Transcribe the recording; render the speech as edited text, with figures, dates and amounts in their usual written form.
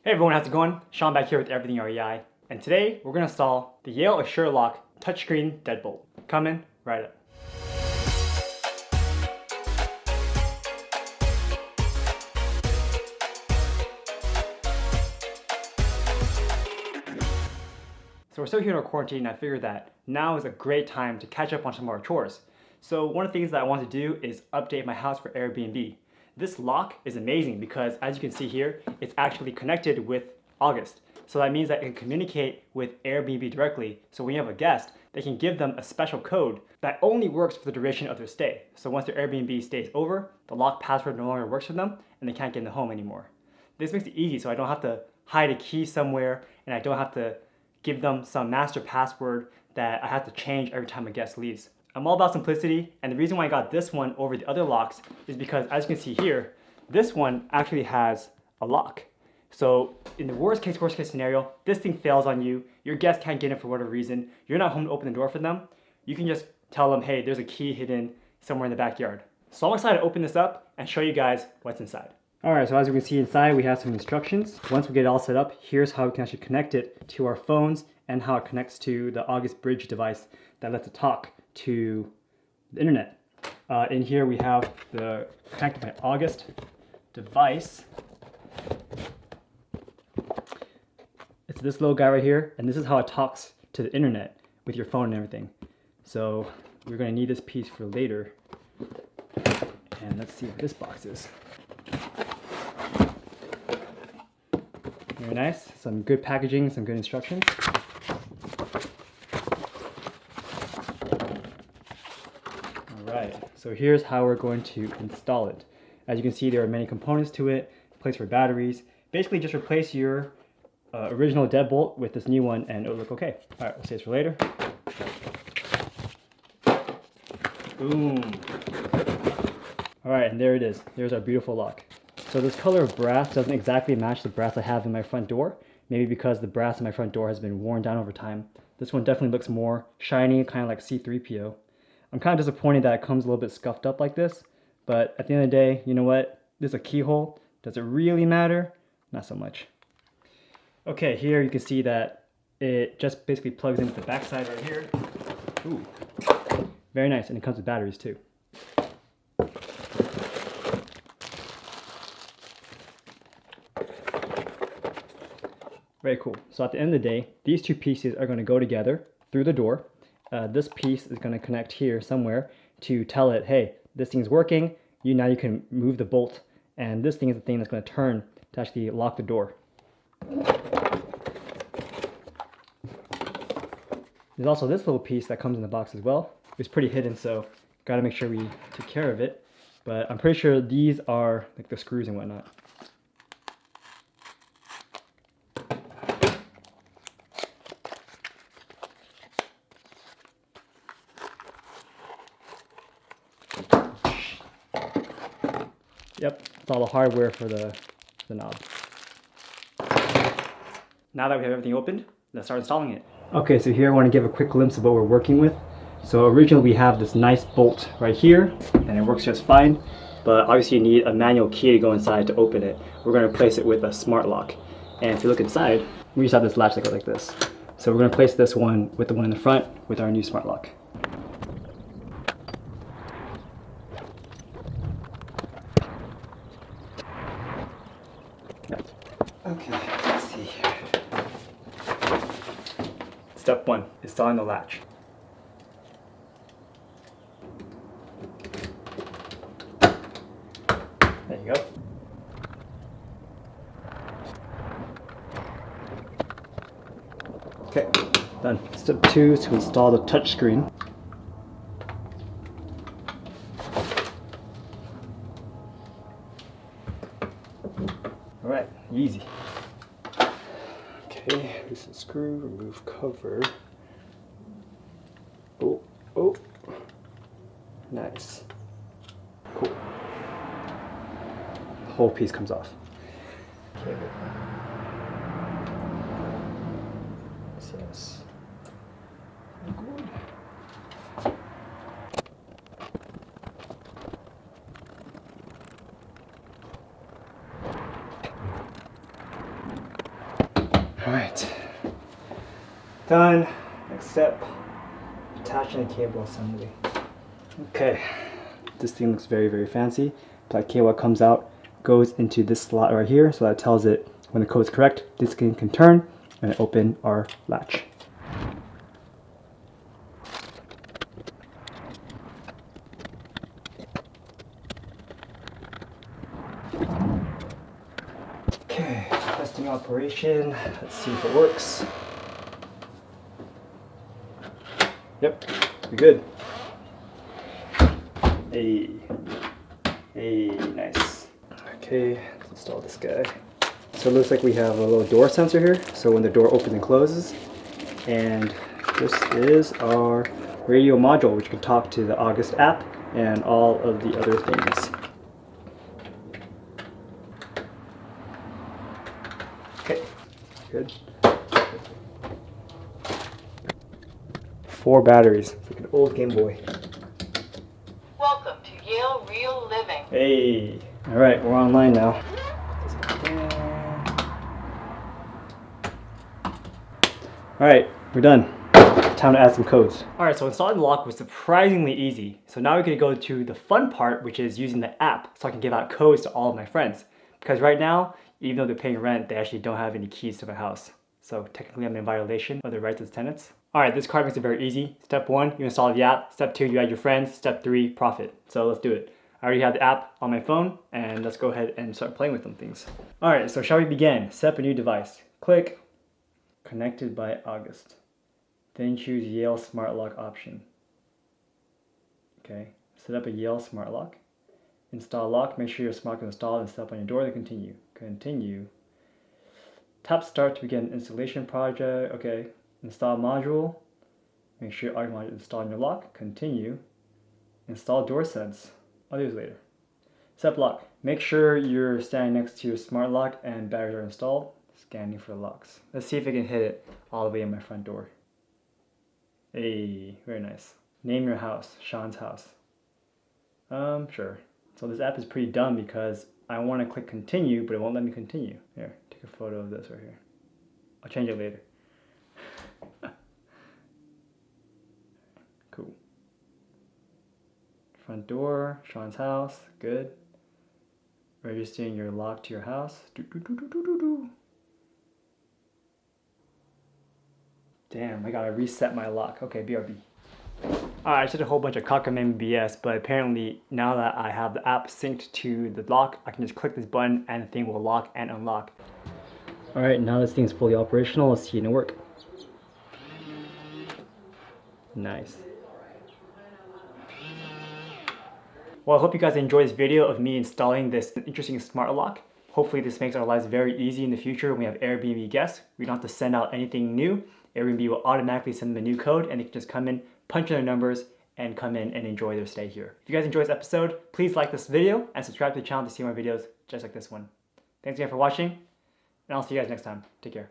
Hey everyone, how's it going? Sean back here with Everything REI, and today we're going to install the Yale Assure Lock touchscreen deadbolt. Coming right up. So we're still here in our quarantine, and I figured that now is a great time to catch up on some of our chores. So one of the things that I want to do is update my house for Airbnb. This lock is amazing because, as you can see here, it's actually connected with August. So that means that it can communicate with Airbnb directly. So when you have a guest, they can give them a special code that only works for the duration of their stay. So once their Airbnb stay is over, the lock password no longer works for them and they can't get in the home anymore. This makes it easy so I don't have to hide a key somewhere and I don't have to give them some master password that I have to change every time a guest leaves. I'm all about simplicity, and the reason why I got this one over the other locks is because, as you can see here, this one actually has a lock. So in the worst case scenario, this thing fails on you, your guest can't get in for whatever reason, you're not home to open the door for them, you can just tell them, hey, there's a key hidden somewhere in the backyard. So I'm excited to open this up and show you guys what's inside. Alright, so as you can see inside, we have some instructions. Once we get it all set up, here's how we can actually connect it to our phones and how it connects to the August Bridge device that lets it talk to the internet. In here we have the connected by August device. It's this little guy right here, and this is how it talks to the internet with your phone and everything. So we're going to need this piece for later. And let's see what this box is. Very nice. Some good packaging, some good instructions. Alright, so here's how we're going to install it. As you can see, there are many components to it. Place for batteries. Basically just replace your original deadbolt with this new one and it'll look okay. Alright, we'll save this for later. Boom. Alright, and there it is. There's our beautiful lock. So this color of brass doesn't exactly match the brass I have in my front door. Maybe because the brass in my front door has been worn down over time. This one definitely looks more shiny, kind of like C3PO. I'm kind of disappointed that it comes a little bit scuffed up like this. But at the end of the day, you know what? This is a keyhole. Does it really matter? Not so much. Okay, here you can see that it just basically plugs into the back side right here. Ooh, very nice, and it comes with batteries too. Very cool. So at the end of the day, these two pieces are going to go together through the door. This piece is going to connect here somewhere to tell it, hey, this thing's working. Now you can move the bolt, and this thing is the thing that's going to turn to actually lock the door. There's also this little piece that comes in the box as well. It's pretty hidden, so got to make sure we take care of it. But I'm pretty sure these are like the screws and whatnot. Yep, it's all the hardware for the knob. Now that we have everything opened, let's start installing it. Okay, so here I want to give a quick glimpse of what we're working with. So originally we have this nice bolt right here, and it works just fine. But obviously you need a manual key to go inside to open it. We're going to replace it with a smart lock. And if you look inside, we just have this latch that goes like this. So we're going to place this one with the one in the front with our new smart lock. Okay, let's see here. Step 1, installing the latch. There you go. Okay, done. Step 2 is to install the touchscreen. Alright, easy. Okay, loosen screw, remove cover. Oh, nice. Cool. The whole piece comes off. Okay. Yes. Good. Alright. Done. Next step. Attaching the cable assembly. Okay. This thing looks very, very fancy. Black cable comes out, goes into this slot right here, so that tells it when the code is correct, this thing can turn and open our latch. Okay, testing operation. Let's see if it works. Yep, we're good. Hey, nice. Okay, let's install this guy. So it looks like we have a little door sensor here, so when the door opens and closes. And this is our radio module, which can talk to the August app and all of the other things. Okay, good. 4 batteries. It's like an old Game Boy. Welcome to Yale Real Living. Hey, all right, we're online now. All right, we're done. Time to add some codes. All right, so installing the lock was surprisingly easy. So now we're gonna go to the fun part, which is using the app so I can give out codes to all of my friends. Because right now, even though they're paying rent, they actually don't have any keys to my house. So technically I'm in violation of the rights as tenants. All right, this card makes it very easy. Step 1, you install the app. Step 2, you add your friends. Step 3, profit. So let's do it. I already have the app on my phone, and let's go ahead and start playing with some things. All right, so shall we begin? Set up a new device. Click, connected by August. Then choose Yale Smart Lock option. Okay, set up a Yale Smart Lock. Install lock, make sure your smart lock is installed and set up on your door, then continue. Continue. Tap start to begin installation project. Okay, install module. Make sure your module is installed in your lock. Continue. Install door sense. I'll do this later. Set up lock. Make sure you're standing next to your smart lock and batteries are installed. Scanning for locks. Let's see if I can hit it all the way in my front door. Hey, very nice. Name your house. Sean's house. Sure. So this app is pretty dumb because I want to click continue, but it won't let me continue. Here, take a photo of this right here. I'll change it later. Cool. Front door, Sean's house, good. Registering your lock to your house. Damn, I gotta reset my lock. Okay, BRB. Alright, I said a whole bunch of cockamamie BS, but apparently now that I have the app synced to the lock, I can just click this button and the thing will lock and unlock. Alright, now this thing's fully operational. Let's see it work. Nice. Well, I hope you guys enjoyed this video of me installing this interesting smart lock. Hopefully this makes our lives very easy in the future when we have Airbnb guests. We don't have to send out anything new. Airbnb will automatically send them a new code and they can just come in, punch in their numbers, and come in and enjoy their stay here. If you guys enjoyed this episode, please like this video and subscribe to the channel to see more videos just like this one. Thanks again for watching, and I'll see you guys next time. Take care.